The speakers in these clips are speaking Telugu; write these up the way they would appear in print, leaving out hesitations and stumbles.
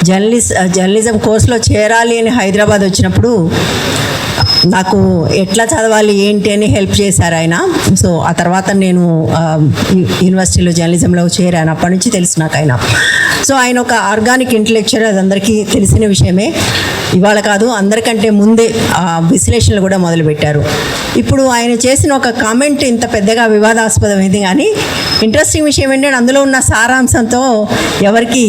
జర్నలిజం కోర్సులో చేరాలి అని హైదరాబాద్ వచ్చినప్పుడు నాకు ఎట్లా చదవాలి ఏంటి అని హెల్ప్ చేశారు ఆయన. సో ఆ తర్వాత నేను యూనివర్సిటీలో జర్నలిజంలో చేరాను. అప్పటి నుంచి తెలుసు నాకు ఆయన. సో ఆయన ఒక ఆర్గానిక్ ఇంటలెక్చువల్, అది అందరికీ తెలిసిన విషయమే. ఇవాళ కాదు, అందరికంటే ముందే విశ్లేషణలు కూడా మొదలుపెట్టారు. ఇప్పుడు ఆయన చేసిన ఒక కామెంట్ ఇంత పెద్దగా వివాదాస్పదమైంది, కానీ ఇంట్రెస్టింగ్ విషయం ఏంటంటే అందులో ఉన్న సారాంశంతో ఎవరికి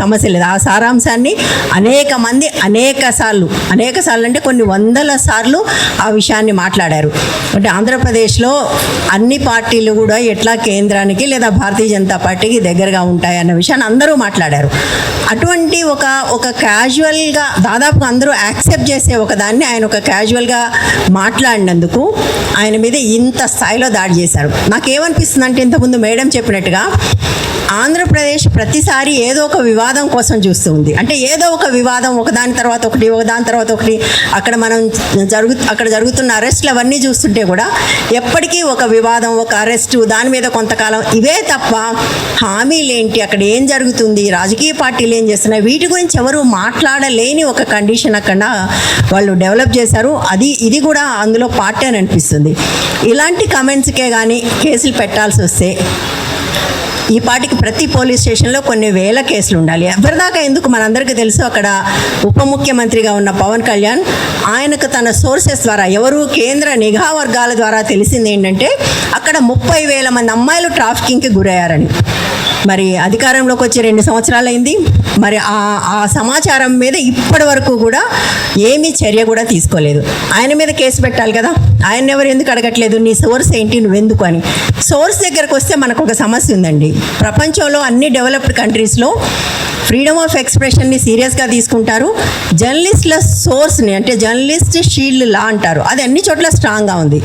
సమస్య లేదు. ఆ సారాంశాన్ని అనేక మంది అనేక సార్లు అంటే కొన్ని వందల సార్లు ఆ విషయాన్ని మాట్లాడారు. అంటే ఆంధ్రప్రదేశ్లో అన్ని పార్టీలు కూడా ఎట్లా కేంద్రానికి లేదా భారతీయ జనతా పార్టీకి దగ్గరగా ఉంటాయన్న విషయాన్ని అందరూ మాట్లాడారు. అటువంటి ఒక క్యాజువల్గా దాదాపు అందరూ యాక్సెప్ట్ చేసే ఒక దాన్ని ఆయన ఒక క్యాజువల్గా మాట్లాడినందుకు ఆయన మీద ఇంత స్థాయిలో దాడి చేశారు. నాకేమనిపిస్తుంది అంటే, ఇంతకుముందు మేడం చెప్పినట్టుగా ఆంధ్రప్రదేశ్ ప్రతిసారి ఏదో ఒక వివాదం కోసం చూస్తుంది. అంటే ఏదో ఒక వివాదం, ఒకదాని తర్వాత ఒకటి అక్కడ జరుగుతున్న అరెస్టులు అవన్నీ చూస్తుంటే కూడా ఎప్పటికీ ఒక వివాదం, ఒక అరెస్టు, దాని మీద కొంతకాలం, ఇవే తప్ప హామీలేంటి, అక్కడ ఏం జరుగుతుంది, రాజకీయ పార్టీలు ఏం చేస్తున్నాయి, వీటి గురించి ఎవరు మాట్లాడలేని ఒక కండిషన్ అక్కడ వాళ్ళు డెవలప్ చేశారు. ఇది కూడా అందులో పార్టీ అని అనిపిస్తుంది. ఇలాంటి కమెంట్స్కే కానీ కేసులు పెట్టాల్సి వస్తే ఈ పార్టీకి ప్రతి పోలీస్ స్టేషన్లో కొన్ని వేల కేసులు ఉండాలి. ఎవరిదాకా ఎందుకు, మనందరికీ తెలుసు. అక్కడ ఉప ముఖ్యమంత్రిగా ఉన్న పవన్ కళ్యాణ్, ఆయనకు తన సోర్సెస్ ద్వారా, ఎవరు కేంద్ర నిఘా వర్గాల ద్వారా తెలిసింది ఏంటంటే అక్కడ 30,000 మంది అమ్మాయిలు ట్రాఫికింగ్కి గురయ్యారని. మరి అధికారంలోకి వచ్చి 2 సంవత్సరాలు అయింది. మరి ఆ సమాచారం మీద ఇప్పటి వరకు కూడా ఏమీ చర్య కూడా తీసుకోలేదు. ఆయన మీద కేసు పెట్టాలి కదా, ఆయన ఎవరు ఎందుకు అడగట్లేదు, నీ సోర్స్ ఏంటి, నువ్వెందుకు అని. సోర్స్ దగ్గరకు వస్తే మనకు ఒక సమస్య ఉందండి. ప్రపంచంలో అన్ని డెవలప్డ్ కంట్రీస్లో ఫ్రీడమ్ ఆఫ్ ఎక్స్ప్రెషన్ని సీరియస్గా తీసుకుంటారు. జర్నలిస్టుల సోర్స్ని, అంటే జర్నలిస్ట్ షీల్డ్ లా అంటారు, అది అన్ని చోట్ల స్ట్రాంగ్గా ఉంది.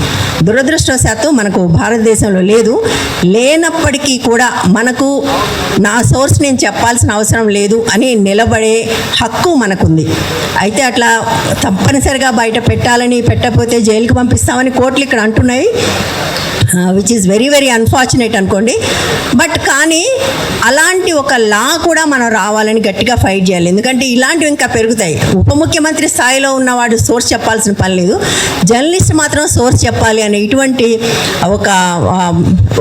దురదృష్టవశాత్తు మనకు భారతదేశంలో లేదు. లేనప్పటికీ కూడా మనకు నా సోర్స్ నేను చెప్పాల్సిన అవసరం లేదు అని నిలబడే హక్కు మనకుంది. అయితే అట్లా తప్పనిసరిగా బయట పెట్టాలని, పెట్టకపోతే జైలుకి పంపిస్తామని కోర్టులు ఇక్కడ అంటున్నాయి, which is very very unfortunate అనుకోండి. బట్ కానీ అలాంటి ఒక లా కూడా మనం రావాలని గట్టిగా ఫైట్ చేయాలి. ఎందుకంటే ఇలాంటివి ఇంకా పెరుగుతాయి. ఉప ముఖ్యమంత్రి స్థాయిలో ఉన్నవాడు సోర్స్ చెప్పాల్సిన పని లేదు, జర్నలిస్ట్ మాత్రం సోర్స్ చెప్పాలి అనే ఇటువంటి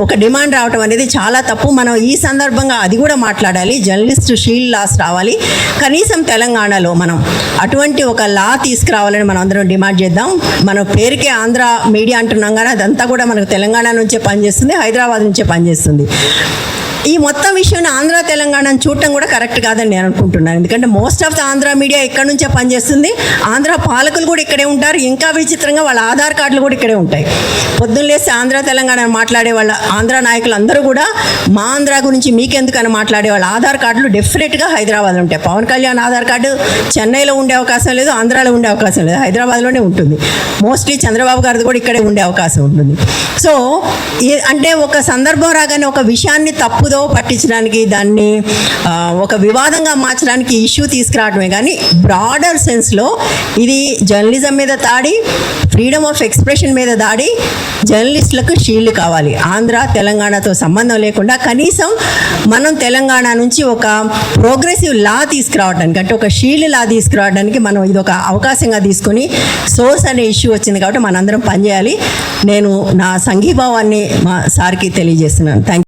ఒక డిమాండ్ రావడం అనేది చాలా తప్పు. మనం ఈ సందర్భంగా అది కూడా మాట్లాడాలి. జర్నలిస్ట్ షీల్డ్ లాస్ రావాలి. కనీసం తెలంగాణలో మనం అటువంటి ఒక లా తీసుకురావాలని మనం అందరం డిమాండ్ చేద్దాం. మన పేరుకే ఆంధ్ర మీడియా అంటున్నాం, కానీ అదంతా కూడా మనకు తెలంగాణ నుంచే పనిచేస్తుంది, హైదరాబాద్ నుంచే పనిచేస్తుంది. ఈ మొత్తం విషయాన్ని ఆంధ్ర తెలంగాణను చూడటం కూడా కరెక్ట్ కాదని నేను అనుకుంటున్నాను. ఎందుకంటే most of the Andhra media ఇక్కడ నుంచే పనిచేస్తుంది. ఆంధ్ర పాలకులు కూడా ఇక్కడే ఉంటారు. ఇంకా విచిత్రంగా వాళ్ళ ఆధార్ కార్డులు కూడా ఇక్కడే ఉంటాయి. పొద్దున్న లేసి ఆంధ్ర తెలంగాణ మాట్లాడే వాళ్ళ ఆంధ్ర నాయకులు అందరూ కూడా మా ఆంధ్ర గురించి మీకెందుకని మాట్లాడే వాళ్ళ ఆధార్ కార్డులు డెఫినెట్గా హైదరాబాద్లో ఉంటాయి. పవన్ కళ్యాణ్ ఆధార్ కార్డు చెన్నైలో ఉండే అవకాశం లేదు, ఆంధ్రాలో ఉండే అవకాశం లేదు, హైదరాబాద్లోనే ఉంటుంది. మోస్ట్లీ చంద్రబాబు గారిది కూడా ఇక్కడే ఉండే అవకాశం ఉంటుంది. సో అంటే ఒక సందర్భం రాగానే ఒక విషయాన్ని తప్పుదో పట్టించడానికి, దాన్ని ఒక వివాదంగా మార్చడానికి ఇష్యూ తీసుకురావడమే కానీ బ్రాడర్ సెన్స్లో ఇది జర్నలిజం మీద దాడి, ఫ్రీడమ్ ఆఫ్ ఎక్స్ప్రెషన్ మీద దాడి, జర్నలిస్టులకు షీల్డ్ కావాలి. ఆంధ్ర తెలంగాణతో సంబంధం లేకుండా కనీసం మనం తెలంగాణ నుంచి ఒక ప్రోగ్రెసివ్ లా తీసుకురావడానికి, అంటే ఒక షీల్డ్ లా తీసుకురావడానికి మనం ఇది ఒక అవకాశంగా తీసుకొని, సోర్స్ అనే ఇష్యూ వచ్చింది కాబట్టి మనందరం పనిచేయాలి. నేను నా సంఘీభావాన్ని మా సార్కి తెలియజేస్తున్నాను. Thank you.